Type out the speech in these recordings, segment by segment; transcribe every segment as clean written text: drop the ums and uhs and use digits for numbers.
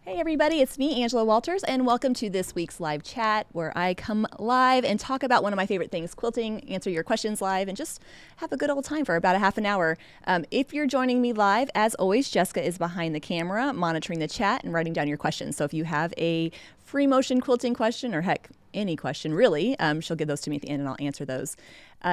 Hey everybody, it's me, Angela Walters, and welcome to this week's live chat where I come live and talk about one of my favorite things, quilting, answer your questions live, and just have a good old time for about a half an hour. If you're joining me live, as always, Jessica is behind the camera, monitoring the chat and writing down your questions. So if you have a free motion quilting question, or heck, any question really, she'll give those to me at the end and I'll answer those.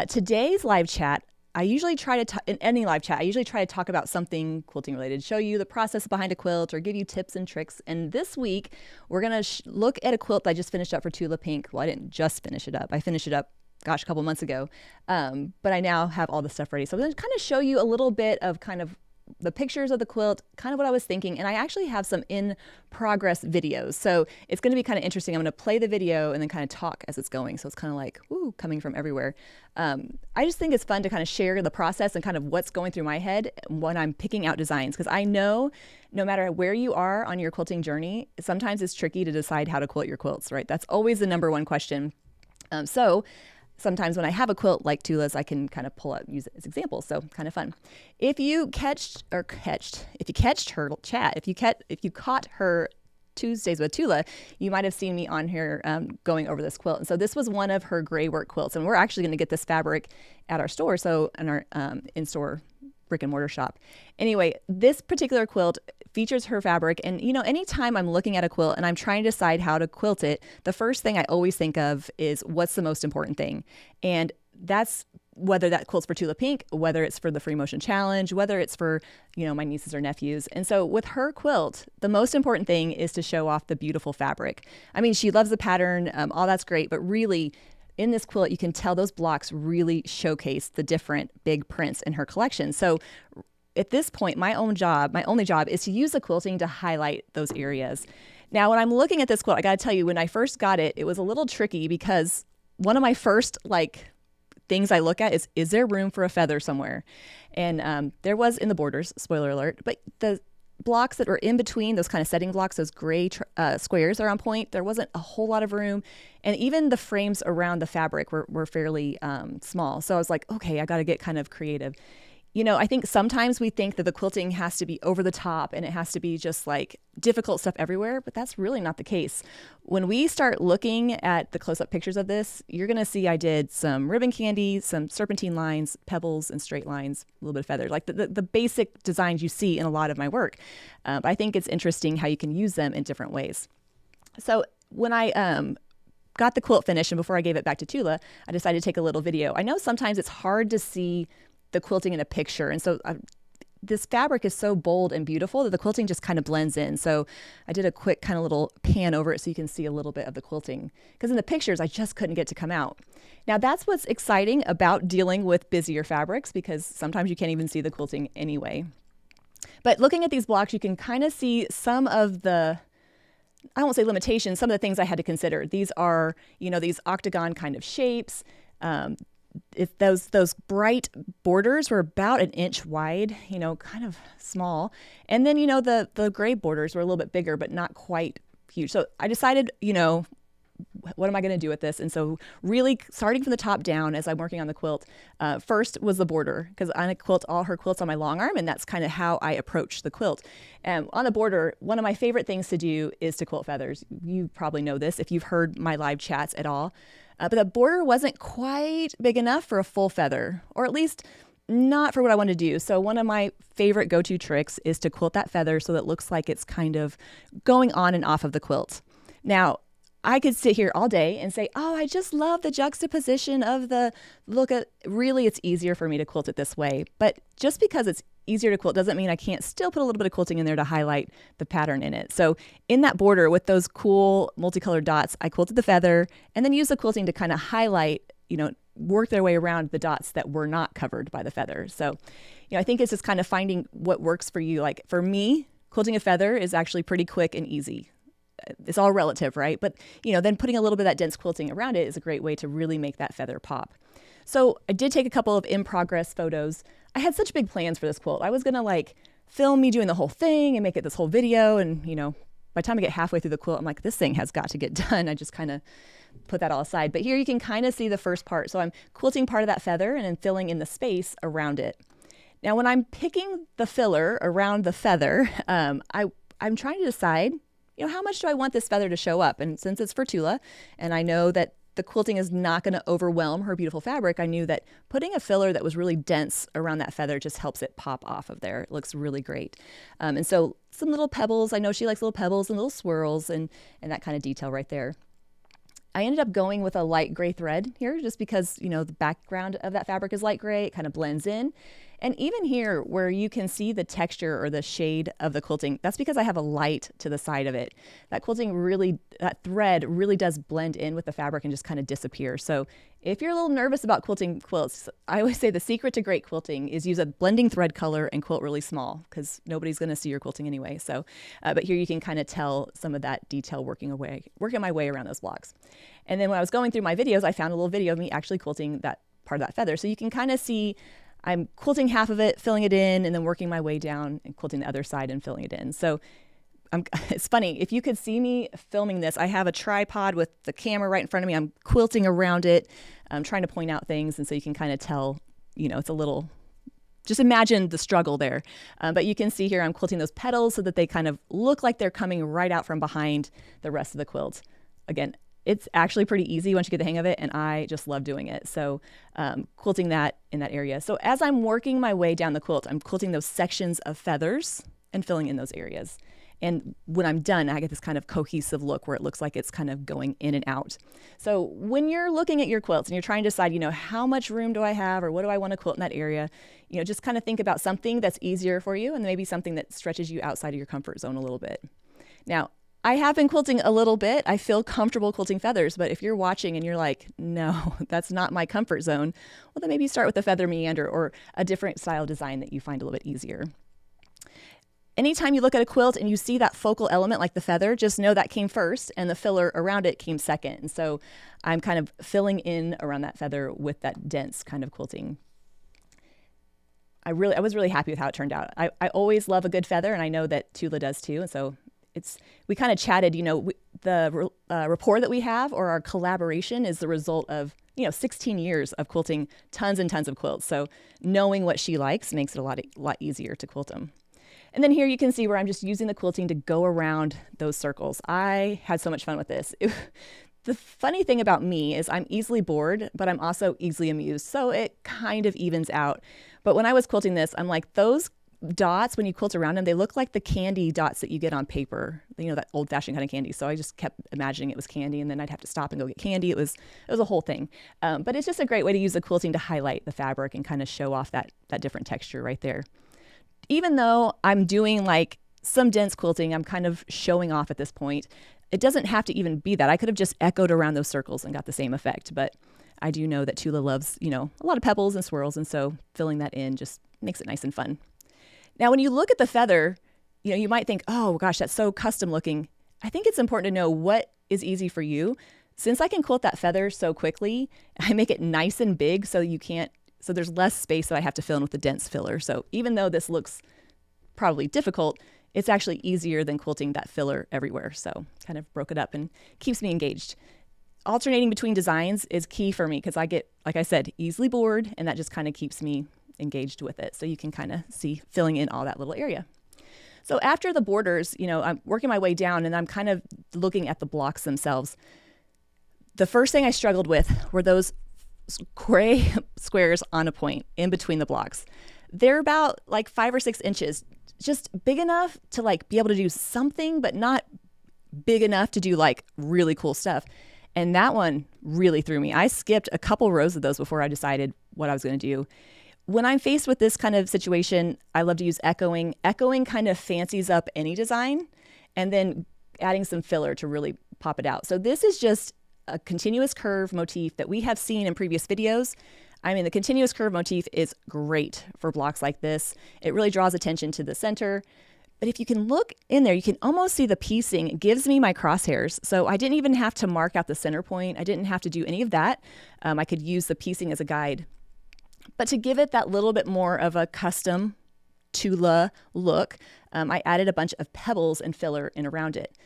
Today's live chat, I usually try to, in any live chat, I usually try to talk about something quilting related, show you the process behind a quilt or give you tips and tricks. And this week, we're going to look at a quilt that I just finished up for Tula Pink. Well, I didn't just finish it up. I finished it up, gosh, a couple months ago. But I now have all the stuff ready. So I'm going to kind of show you a little bit of kind of the pictures of the quilt, kind of what I was thinking, and I actually have some in progress videos. So it's going to be kind of interesting. I'm going to play the video and then kind of talk as it's going. So it's kind of like, woo, coming from everywhere. I just think it's fun to kind of share the process and kind of what's going through my head when I'm picking out designs, because I know no matter where you are on your quilting journey, sometimes it's tricky to decide how to quilt your quilts, right? That's always the number one question. So sometimes when I have a quilt like Tula's, I can kind of pull out, use it as examples. So kind of fun. If you catched her chat, if you caught her Tuesdays with Tula, you might have seen me on here going over this quilt. And so this was one of her gray work quilts, and we're actually going to get this fabric at our store, so in our in-store brick and mortar shop. Anyway, this particular quilt features her fabric, and you know, anytime I'm looking at a quilt and I'm trying to decide how to quilt it, the first thing I always think of is what's the most important thing. And that's whether that quilt's for Tula Pink, whether it's for the Free Motion Challenge, whether it's for, you know, my nieces or nephews. And so with her quilt, the most important thing is to show off the beautiful fabric. I mean, she loves the pattern, all that's great, but really in this quilt, you can tell those blocks really showcase the different big prints in her collection. So at this point, my only job is to use the quilting to highlight those areas. Now, when I'm looking at this quilt, I got to tell you, when I first got it, it was a little tricky because one of my first things I look at is there room for a feather somewhere? And there was in the borders, spoiler alert, but the blocks that were in between, those kind of setting blocks, those gray squares are on point. There wasn't a whole lot of room. And even the frames around the fabric were fairly small. So I was like, okay, I got to get kind of creative. You know, I think sometimes we think that the quilting has to be over the top and it has to be just like difficult stuff everywhere, but that's really not the case. When we start looking at the close-up pictures of this, you're going to see I did some ribbon candy, some serpentine lines, pebbles and straight lines, a little bit of feathers, like the basic designs you see in a lot of my work. But I think it's interesting how you can use them in different ways. So when I got the quilt finished and before I gave it back to Tula, I decided to take a little video. I know sometimes it's hard to see the quilting in a picture, and so this fabric is so bold and beautiful that the quilting just kind of blends in. So I did a quick kind of little pan over it so you can see a little bit of the quilting, because in the pictures I just couldn't get to come out. Now that's what's exciting about dealing with busier fabrics, because sometimes you can't even see the quilting anyway. But looking at these blocks, you can kind of see some of the, I won't say limitations, some of the things I had to consider. These are, you know, these octagon kind of shapes. Those bright borders were about an inch wide, you know, kind of small. And then, you know, the gray borders were a little bit bigger, but not quite huge. So I decided, you know, what am I going to do with this? And so really starting from the top down as I'm working on the quilt, first was the border, because I quilt all her quilts on my long arm, and that's kind of how I approach the quilt. And on the border, one of my favorite things to do is to quilt feathers. You probably know this if you've heard my live chats at all. But the border wasn't quite big enough for a full feather, or at least not for what I wanted to do. So one of my favorite go-to tricks is to quilt that feather so that it looks like it's kind of going on and off of the quilt. Now, I could sit here all day and say, oh, I just love the juxtaposition of the look at, really it's easier for me to quilt it this way. But just because it's easier to quilt doesn't mean I can't still put a little bit of quilting in there to highlight the pattern in it. So in that border with those cool multicolored dots, I quilted the feather and then used the quilting to kind of highlight, you know, work their way around the dots that were not covered by the feather. So, you know, I think it's just kind of finding what works for you. Like for me, quilting a feather is actually pretty quick and easy. It's all relative, right? But, you know, then putting a little bit of that dense quilting around it is a great way to really make that feather pop. So I did take a couple of in-progress photos. I had such big plans for this quilt. I was going to like film me doing the whole thing and make it this whole video. And, you know, by the time I get halfway through the quilt, I'm like, this thing has got to get done. I just kind of put that all aside. But here you can kind of see the first part. So I'm quilting part of that feather and then filling in the space around it. Now, when I'm picking the filler around the feather, I'm trying to decide how much do I want this feather to show up? And since it's for Tula, and I know that the quilting is not going to overwhelm her beautiful fabric, I knew that putting a filler that was really dense around that feather just helps it pop off of there. It looks really great. And so some little pebbles, I know she likes little pebbles and little swirls and that kind of detail right there. I ended up going with a light gray thread here just because, the background of that fabric is light gray. It kind of blends in. And even here where you can see the texture or the shade of the quilting, that's because I have a light to the side of it. That thread really does blend in with the fabric and just kind of disappear. So if you're a little nervous about quilting quilts, I always say the secret to great quilting is use a blending thread color and quilt really small because nobody's going to see your quilting anyway. So, but here you can kind of tell some of that detail working my way around those blocks. And then when I was going through my videos, I found a little video of me actually quilting that part of that feather. So you can kind of see I'm quilting half of it, filling it in, and then working my way down and quilting the other side and filling it in. So it's funny, if you could see me filming this, I have a tripod with the camera right in front of me. I'm quilting around it. I'm trying to point out things. And so you can kind of tell, it's a little, just imagine the struggle there. But you can see here I'm quilting those petals so that they kind of look like they're coming right out from behind the rest of the quilt. Again, it's actually pretty easy once you get the hang of it, and I just love doing it. So quilting that in that area. So as I'm working my way down the quilt, I'm quilting those sections of feathers and filling in those areas. And when I'm done, I get this kind of cohesive look where it looks like it's kind of going in and out. So when you're looking at your quilts and you're trying to decide, how much room do I have or what do I want to quilt in that area, just kind of think about something that's easier for you and maybe something that stretches you outside of your comfort zone a little bit. Now, I have been quilting a little bit. I feel comfortable quilting feathers, but if you're watching and you're like, no, that's not my comfort zone, well, then maybe start with a feather meander or a different style design that you find a little bit easier. Anytime you look at a quilt and you see that focal element like the feather, just know that came first and the filler around it came second. And so I'm kind of filling in around that feather with that dense kind of quilting. I was really happy with how it turned out. I always love a good feather, and I know that Tula does too. And so we kind of chatted, the rapport that we have or our collaboration is the result of, 16 years of quilting tons and tons of quilts. So knowing what she likes makes it a lot easier to quilt them. And then here you can see where I'm just using the quilting to go around those circles. I had so much fun with this. The funny thing about me is I'm easily bored, but I'm also easily amused. So it kind of evens out. But when I was quilting this, I'm like, those dots, when you quilt around them, they look like the candy dots that you get on paper, that old-fashioned kind of candy. So I just kept imagining it was candy, and then I'd have to stop and go get candy. It was a whole thing. But it's just a great way to use the quilting to highlight the fabric and kind of show off that different texture right there. Even though I'm doing like some dense quilting, I'm kind of showing off at this point. It doesn't have to even be that. I could have just echoed around those circles and got the same effect. But I do know that Tula loves, a lot of pebbles and swirls, and so filling that in just makes it nice and fun. Now, when you look at the feather, you might think, oh gosh, that's so custom looking. I think it's important to know what is easy for you. Since I can quilt that feather so quickly, I make it nice and big so there's less space that I have to fill in with the dense filler. So even though this looks probably difficult, it's actually easier than quilting that filler everywhere. So kind of broke it up and keeps me engaged. Alternating between designs is key for me because I get, like I said, easily bored, and that just kind of keeps me engaged with it. So you can kind of see filling in all that little area. So after the borders, I'm working my way down and I'm kind of looking at the blocks themselves. The first thing I struggled with were those gray squares on a point in between the blocks. They're about like 5 or 6 inches, just big enough to like be able to do something, but not big enough to do like really cool stuff. And that one really threw me. I skipped a couple rows of those before I decided what I was going to do. When I'm faced with this kind of situation, I love to use echoing. Echoing kind of fancies up any design, and then adding some filler to really pop it out. So this is just a continuous curve motif that we have seen in previous videos. I mean, the continuous curve motif is great for blocks like this. It really draws attention to the center. But if you can look in there, you can almost see the piecing. It gives me my crosshairs. So I didn't even have to mark out the center point. I didn't have to do any of that. I could use the piecing as a guide. But to give it that little bit more of a custom Tula look, I added a bunch of pebbles and filler in around it.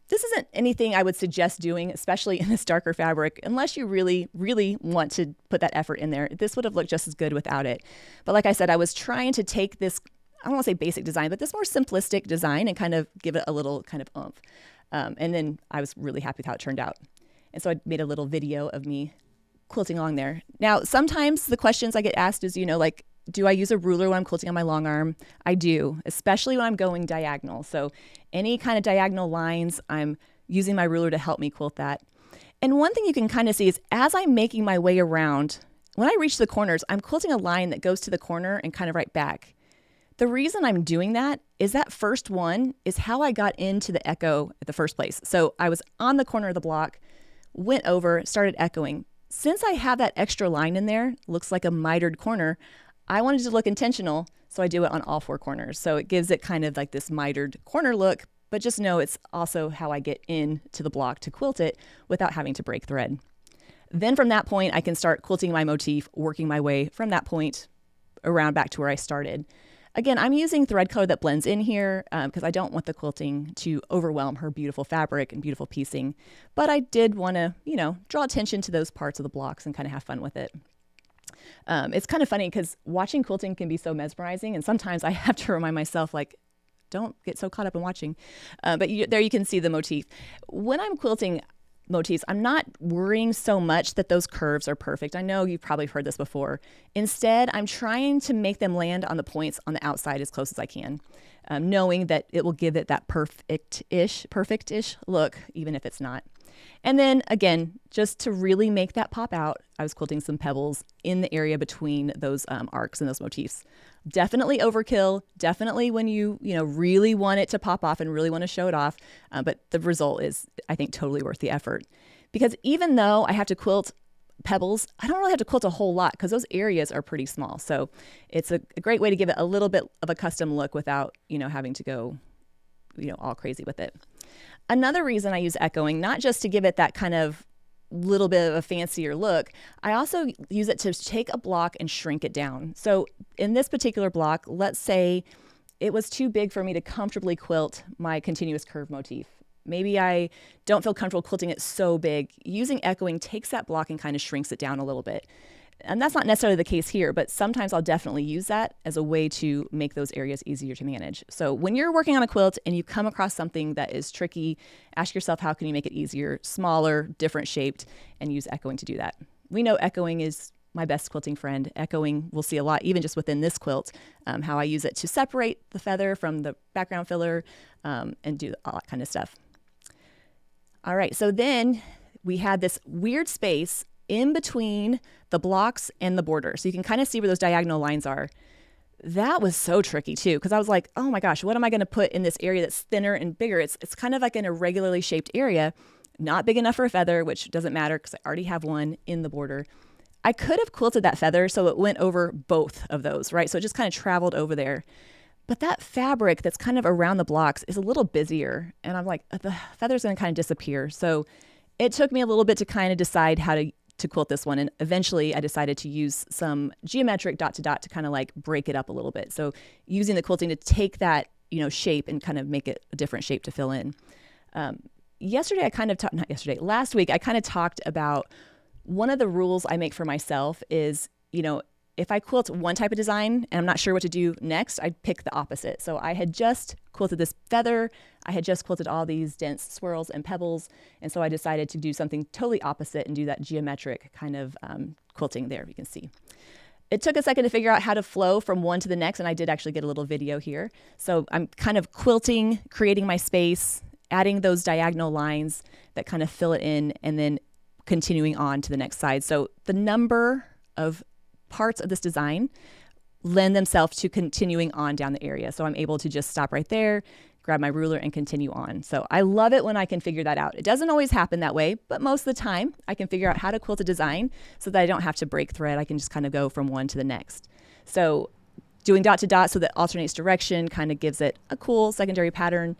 This isn't anything I would suggest doing, especially in this darker fabric, unless you really, really want to put that effort in there. This would have looked just as good without it. But like I said, I was trying to take this I don't want to say basic design, but this more simplistic design and kind of give it a little kind of oomph. And then I was really happy with how it turned out. And so I made a little video of me quilting along there. Now, sometimes the questions I get asked is, like, do I use a ruler when I'm quilting on my long arm? I do, especially when I'm going diagonal. So any kind of diagonal lines, I'm using my ruler to help me quilt that. And one thing you can kind of see is as I'm making my way around, when I reach the corners, I'm quilting a line that goes to the corner and kind of right back. The reason I'm doing that is that first one is how I got into the echo at the first place. So I was on the corner of the block, went over, started echoing. Since I have that extra line in there, looks like a mitered corner, I wanted to look intentional, so I do it on all 4 corners. So it gives it kind of like this mitered corner look, but just know it's also how I get into the block to quilt it without having to break thread. Then from that point, I can start quilting my motif, working my way from that point around back to where I started. Again, I'm using thread color that blends in here because I don't want the quilting to overwhelm her beautiful fabric and beautiful piecing. But I did want to, draw attention to those parts of the blocks and kind of have fun with it. It's kind of funny because watching quilting can be so mesmerizing. And sometimes I have to remind myself, like, don't get so caught up in watching. But there you can see the motif. When I'm quilting motifs, I'm not worrying so much that those curves are perfect. I know you've probably heard this before. Instead, I'm trying to make them land on the points on the outside as close as I can, knowing that it will give it that perfect-ish look, even if it's not. And then again, just to really make that pop out, I was quilting some pebbles in the area between those arcs and those motifs. Definitely overkill, definitely when you really want it to pop off and really want to show it off. But the result is, I think, totally worth the effort. Because even though I have to quilt pebbles, I don't really have to quilt a whole lot because those areas are pretty small. So it's a great way to give it a little bit of a custom look without, having to go, all crazy with it. Another reason I use echoing, not just to give it that kind of little bit of a fancier look, I also use it to take a block and shrink it down. So in this particular block, let's say it was too big for me to comfortably quilt my continuous curve motif. Maybe I don't feel comfortable quilting it so big. Using echoing takes that block and kind of shrinks it down a little bit. And that's not necessarily the case here, but sometimes I'll definitely use that as a way to make those areas easier to manage. So when you're working on a quilt and you come across something that is tricky, ask yourself, how can you make it easier, smaller, different shaped, and use echoing to do that. We know echoing is my best quilting friend. Echoing, we'll see a lot, even just within this quilt, how I use it to separate the feather from the background filler and do all that kind of stuff. All right, so then we had this weird space in between the blocks and the border. So you can kind of see where those diagonal lines are. That was so tricky too, because I was like, oh my gosh, what am I going to put in this area that's thinner and bigger? It's kind of like an irregularly shaped area, not big enough for a feather, which doesn't matter because I already have one in the border. I could have quilted that feather so it went over both of those, right? So it just kind of traveled over there. But that fabric that's kind of around the blocks is a little busier. And I'm like, the feather's going to kind of disappear. So it took me a little bit to kind of decide how to quilt this one. And eventually I decided to use some geometric dot to dot to kind of like break it up a little bit. So using the quilting to take that, shape and kind of make it a different shape to fill in. Last week, I kind of talked about one of the rules I make for myself is, if I quilt one type of design and I'm not sure what to do next, I pick the opposite. So I had just quilted this feather. I had just quilted all these dense swirls and pebbles. And so I decided to do something totally opposite and do that geometric kind of quilting there, you can see. It took a second to figure out how to flow from one to the next, and I did actually get a little video here. So I'm kind of quilting, creating my space, adding those diagonal lines that kind of fill it in, and then continuing on to the next side. So the number of parts of this design lend themselves to continuing on down the area. So I'm able to just stop right there, grab my ruler, and continue on. So I love it when I can figure that out. It doesn't always happen that way, but most of the time I can figure out how to quilt a design so that I don't have to break thread. I can just kind of go from one to the next. So doing dot to dot so that alternates direction kind of gives it a cool secondary pattern.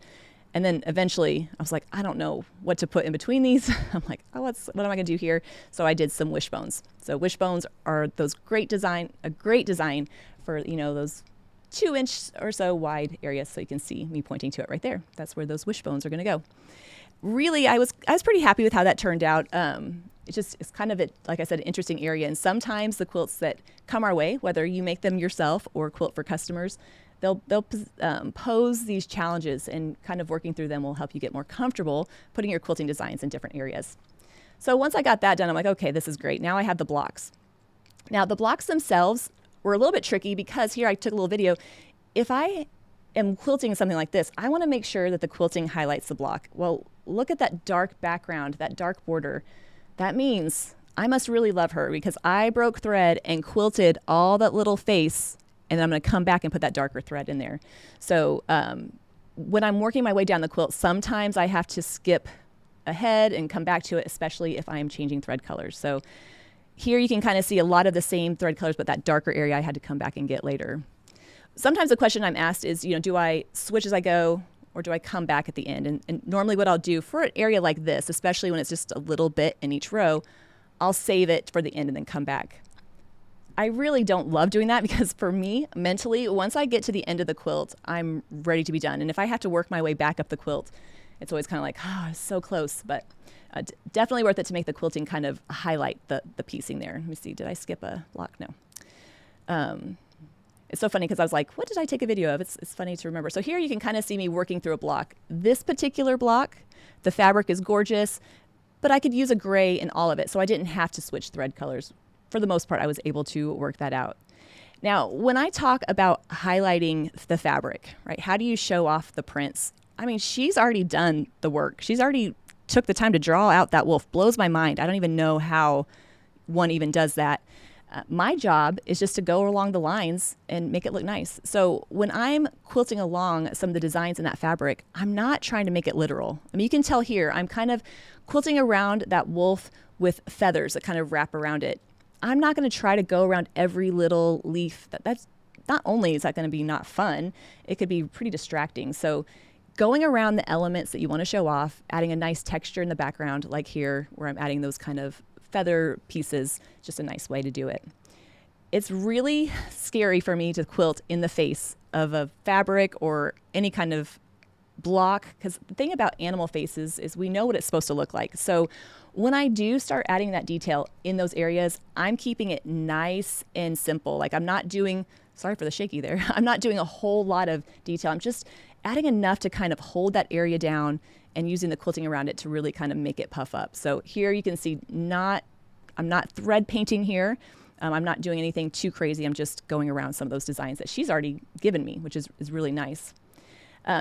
And then eventually I was like, I don't know what to put in between these. I'm like, oh, what am I gonna do here? So I did some wishbones. So wishbones are a great design for, those 2-inch or so wide areas. So you can see me pointing to it right there. That's where those wishbones are gonna go. Really, I was pretty happy with how that turned out. It's kind of, like I said, an interesting area. And sometimes the quilts that come our way, whether you make them yourself or quilt for customers, they'll pose these challenges, and kind of working through them will help you get more comfortable putting your quilting designs in different areas. So once I got that done, I'm like, okay, this is great. Now I have the blocks. Now the blocks themselves were a little bit tricky because here I took a little video. If I am quilting something like this, I want to make sure that the quilting highlights the block. Well, look at that dark background, that dark border. That means I must really love her because I broke thread and quilted all that little face, and then I'm going to come back and put that darker thread in there. So when I'm working my way down the quilt, sometimes I have to skip ahead and come back to it, especially if I'm changing thread colors. So here you can kind of see a lot of the same thread colors, but that darker area I had to come back and get later. Sometimes the question I'm asked is, do I switch as I go or do I come back at the end? And normally what I'll do for an area like this, especially when it's just a little bit in each row, I'll save it for the end and then come back. I really don't love doing that because for me, mentally, once I get to the end of the quilt, I'm ready to be done. And if I have to work my way back up the quilt, it's always kind of like, it's so close, but definitely worth it to make the quilting kind of highlight the piecing there. Let me see, did I skip a block? No. It's so funny because I was like, what did I take a video of? It's funny to remember. So here you can kind of see me working through a block. This particular block, the fabric is gorgeous, but I could use a gray in all of it, so I didn't have to switch thread colors. For the most part, I was able to work that out. Now, when I talk about highlighting the fabric, right, how do you show off the prints? I mean, she's already done the work. She's already took the time to draw out that wolf. Blows my mind. I don't even know how one even does that. My job is just to go along the lines and make it look nice. So when I'm quilting along some of the designs in that fabric, I'm not trying to make it literal. I mean, you can tell here, I'm kind of quilting around that wolf with feathers that kind of wrap around it. I'm not going to try to go around every little leaf. That's not only is that going to be not fun, it could be pretty distracting. So going around the elements that you want to show off, adding a nice texture in the background, like here where I'm adding those kind of feather pieces, just a nice way to do it. It's really scary for me to quilt in the face of a fabric or any kind of block, because the thing about animal faces is we know what it's supposed to look like. So when I do start adding that detail in those areas, I'm keeping it nice and simple. Like I'm not doing, sorry for the shaky there, I'm not doing a whole lot of detail. I'm just adding enough to kind of hold that area down and using the quilting around it to really kind of make it puff up. So here you can see I'm not thread painting here. I'm not doing anything too crazy. I'm just going around some of those designs that she's already given me, which is really nice.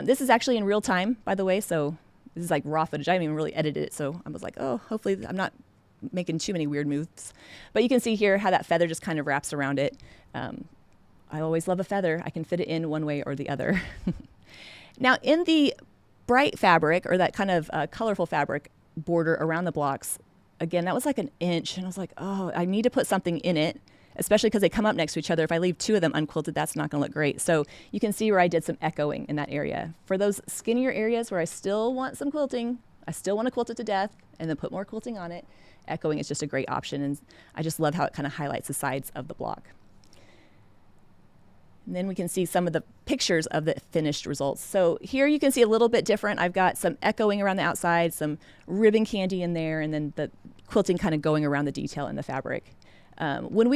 This is actually in real time, by the way, so this is like raw footage. I haven't even really edited it, so I was like, oh, hopefully I'm not making too many weird moves. But you can see here how that feather just kind of wraps around it. I always love a feather. I can fit it in one way or the other. Now, in the bright fabric, or that kind of colorful fabric border around the blocks, again, that was like an inch, and I was like, oh, I need to put something in it, especially because they come up next to each other. If I leave two of them unquilted, that's not going to look great. So you can see where I did some echoing in that area. For those skinnier areas where I still want some quilting, I still want to quilt it to death and then put more quilting on it, echoing is just a great option, and I just love how it kind of highlights the sides of the block. And then we can see some of the pictures of the finished results. So here you can see a little bit different. I've got some echoing around the outside, some ribbon candy in there, and then the quilting kind of going around the detail in the fabric. When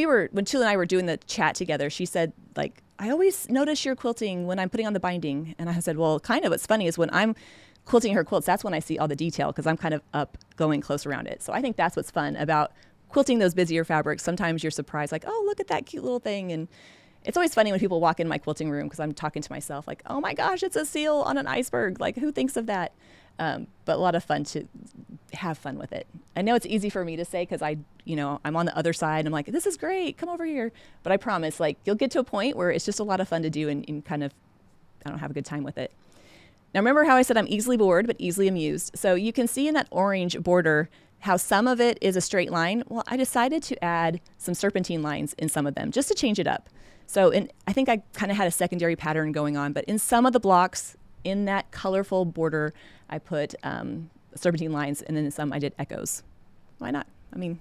Tula and I were doing the chat together, she said, like, I always notice your quilting when I'm putting on the binding. And I said, well, kind of what's funny is when I'm quilting her quilts, that's when I see all the detail because I'm kind of up going close around it. So I think that's what's fun about quilting those busier fabrics. Sometimes you're surprised, like, oh, look at that cute little thing. And it's always funny when people walk in my quilting room because I'm talking to myself like, oh my gosh, it's a seal on an iceberg. Like, who thinks of that? But a lot of fun to have fun with it. I know it's easy for me to say because I'm on the other side. I'm like, this is great. Come over here. But I promise, like, you'll get to a point where it's just a lot of fun to do and kind of, I don't have a good time with it. Now, remember how I said I'm easily bored but easily amused? So you can see in that orange border how some of it is a straight line. Well, I decided to add some serpentine lines in some of them just to change it up. So I think I kind of had a secondary pattern going on, but in some of the blocks in that colorful border, I put serpentine lines, and then in some I did echoes. Why not? I mean,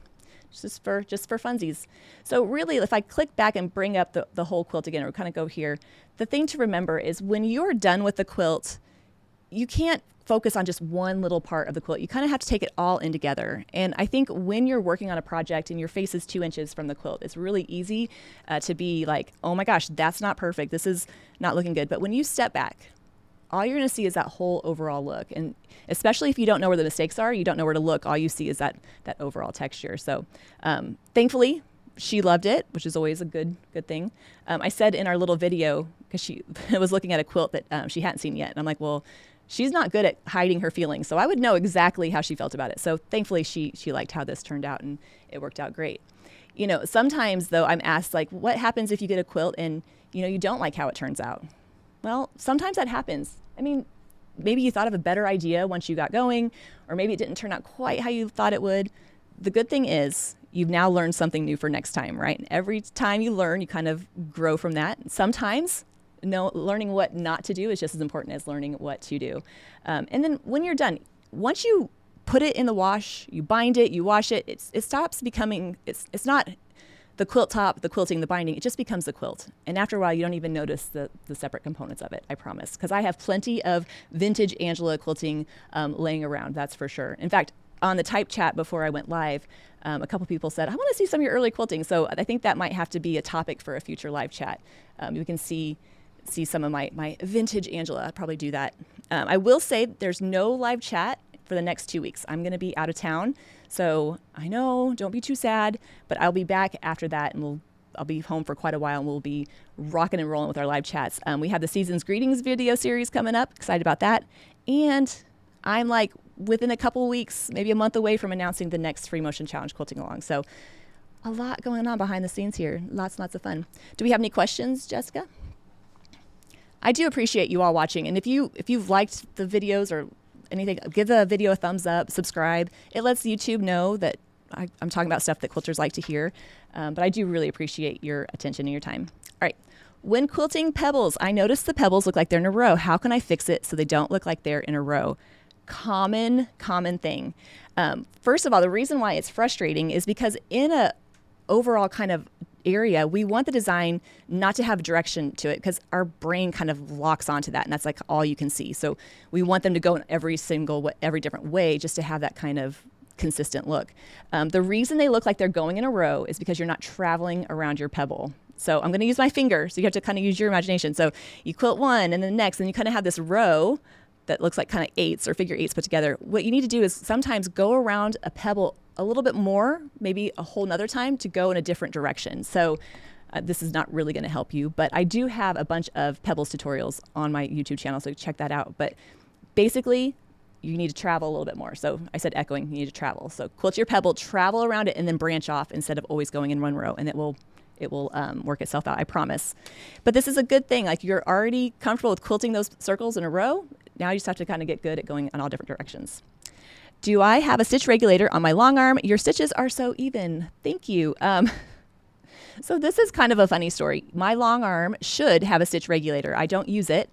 just for funsies. So really, if I click back and bring up the whole quilt again, or kind of go here, the thing to remember is when you're done with the quilt, you can't focus on just one little part of the quilt. You kind of have to take it all in together. And I think when you're working on a project and your face is 2 inches from the quilt, it's really easy to be like, oh my gosh, that's not perfect. This is not looking good. But when you step back, all you're going to see is that whole overall look. And especially if you don't know where the mistakes are, you don't know where to look, all you see is that overall texture. So thankfully, she loved it, which is always a good thing. I said in our little video, because she was looking at a quilt that she hadn't seen yet, and I'm like, well, she's not good at hiding her feelings, so I would know exactly how she felt about it. So thankfully, she liked how this turned out, and it worked out great. You know, sometimes though, I'm asked like, what happens if you get a quilt and you don't like how it turns out? Well, sometimes that happens. I mean, maybe you thought of a better idea once you got going, or maybe it didn't turn out quite how you thought it would. The good thing is you've now learned something new for next time, right? And every time you learn, you kind of grow from that. Sometimes learning what not to do is just as important as learning what to do. And then when you're done, once you put it in the wash, you bind it, you wash it, it stops becoming, it's not the quilt top, the quilting, the binding, it just becomes the quilt. And after a while, you don't even notice the separate components of it, I promise. Because I have plenty of vintage Angela quilting laying around, that's for sure. In fact, on the type chat before I went live, a couple people said, I want to see some of your early quilting. So I think that might have to be a topic for a future live chat. You can see some of my vintage Angela. I'll probably do that. I will say there's no live chat for the next 2 weeks. I'm going to be out of town. So I know, don't be too sad, but I'll be back after that, and I'll be home for quite a while, and we'll be rocking and rolling with our live chats. We have the Season's Greetings video series coming up. Excited about that. And I'm like within a couple of weeks, maybe a month away from announcing the next Free Motion Challenge Quilting Along. So a lot going on behind the scenes here. Lots and lots of fun. Do we have any questions, Jessica? I do appreciate you all watching. And if you've liked the videos or anything, give the video a thumbs up, subscribe. It lets YouTube know that I'm talking about stuff that quilters like to hear. But I do really appreciate your attention and your time. All right. When quilting pebbles, I noticed the pebbles look like they're in a row. How can I fix it so they don't look like they're in a row? Common thing. First of all, the reason why it's frustrating is because in a overall kind of area, we want the design not to have direction to it because our brain kind of locks onto that, and that's like all you can see. So we want them to go in every different way just to have that kind of consistent look. The reason they look like they're going in a row is because you're not traveling around your pebble. So I'm going to use my finger, so you have to kind of use your imagination. So you quilt one and then the next, and you kind of have this row that looks like kind of eights or figure eights put together. What you need to do is sometimes go around a pebble a little bit more, maybe a whole nother time, to go in a different direction. So this is not really going to help you, but I do have a bunch of pebbles tutorials on my YouTube channel, so check that out. But basically, you need to travel a little bit more. So I said echoing, you need to travel. So quilt your pebble, travel around it, and then branch off instead of always going in one row, and it will work itself out, I promise. But this is a good thing. Like, you're already comfortable with quilting those circles in a row. Now you just have to kind of get good at going in all different directions. Do I have a stitch regulator on my long arm? Your stitches are so even. Thank you. So this is kind of a funny story. My long arm should have a stitch regulator. I don't use it.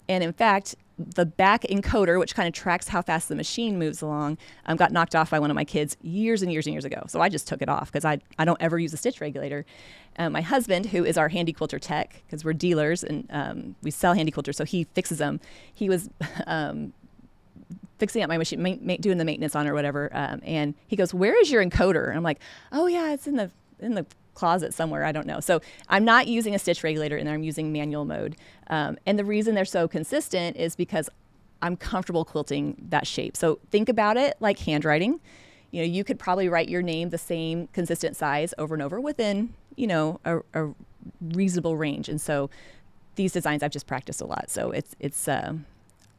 And in fact, the back encoder, which kind of tracks how fast the machine moves along, got knocked off by one of my kids years and years and years ago. So I just took it off because I don't ever use a stitch regulator. My husband, who is our handy quilter tech, because we're dealers and we sell handy quilters, so he fixes them. He was fixing up my machine, doing the maintenance on it or whatever, and he goes, "Where is your encoder?" And I'm like, "Oh yeah, it's in the closet somewhere, I don't know." So I'm not using a stitch regulator in there. I'm using manual mode. And the reason they're so consistent is because I'm comfortable quilting that shape. So think about it like handwriting. You could probably write your name the same consistent size over and over within, a reasonable range. And so these designs I've just practiced a lot. So it's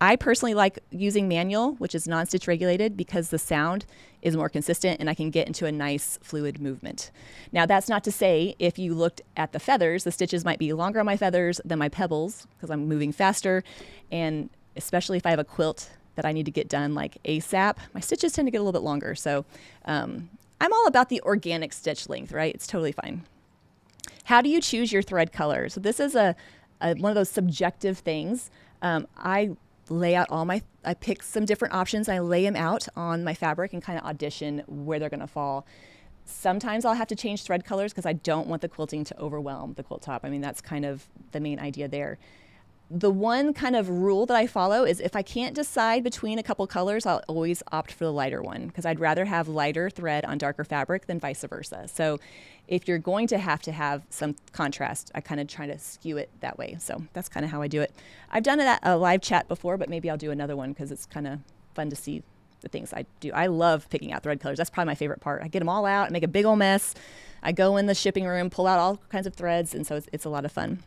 I personally like using manual, which is non-stitch regulated, because the sound is more consistent and I can get into a nice fluid movement. Now, that's not to say if you looked at the feathers, the stitches might be longer on my feathers than my pebbles because I'm moving faster. And especially if I have a quilt that I need to get done like ASAP, my stitches tend to get a little bit longer. So I'm all about the organic stitch length, right? It's totally fine. How do you choose your thread color? So this is one of those subjective things. I pick some different options. I lay them out on my fabric and kind of audition where they're going to fall. Sometimes I'll have to change thread colors because I don't want the quilting to overwhelm the quilt top. I mean, that's kind of the main idea there. The one kind of rule that I follow is if I can't decide between a couple colors, I'll always opt for the lighter one because I'd rather have lighter thread on darker fabric than vice versa. So if you're going to have some contrast, I kind of try to skew it that way. So that's kind of how I do it. I've done it at a live chat before, but maybe I'll do another one because it's kind of fun to see the things I do. I love picking out thread colors. That's probably my favorite part. I get them all out, I make a big old mess. I go in the shipping room, pull out all kinds of threads, and so it's a lot of fun.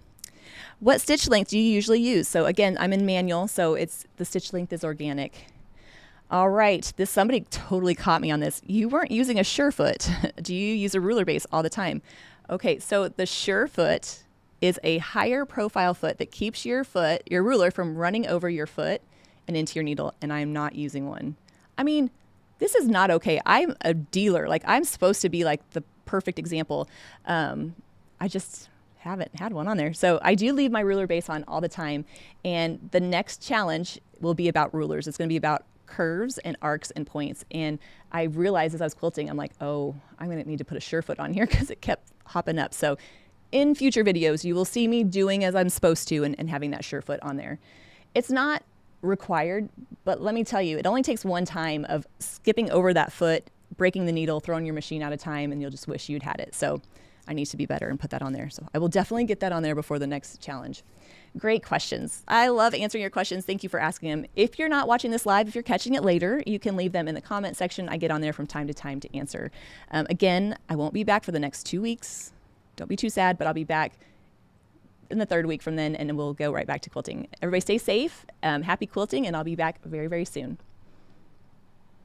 What stitch length do you usually use? So again, I'm in manual, so the stitch length is organic. All right, somebody totally caught me on this. You weren't using a Surefoot. Do you use a ruler base all the time? Okay, so the Surefoot is a higher profile foot that keeps your ruler from running over your foot and into your needle, and I'm not using one. I mean, this is not okay. I'm a dealer. Like, I'm supposed to be like the perfect example. I just haven't had one on there. So I do leave my ruler base on all the time. And the next challenge will be about rulers. It's going to be about curves and arcs and points. And I realized as I was quilting, I'm like, oh, I'm going to need to put a Surefoot on here because it kept hopping up. So in future videos, you will see me doing as I'm supposed to and having that Surefoot on there. It's not required, but let me tell you, it only takes one time of skipping over that foot, breaking the needle, throwing your machine out of time, and you'll just wish you'd had it. So I need to be better and put that on there. So I will definitely get that on there before the next challenge. Great questions. I love answering your questions. Thank you for asking them. If you're not watching this live, if you're catching it later, you can leave them in the comment section. I get on there from time to time to answer. Again, I won't be back for the next 2 weeks. Don't be too sad, but I'll be back in the 3rd week from then, and we'll go right back to quilting. Everybody stay safe, happy quilting, and I'll be back very, very soon.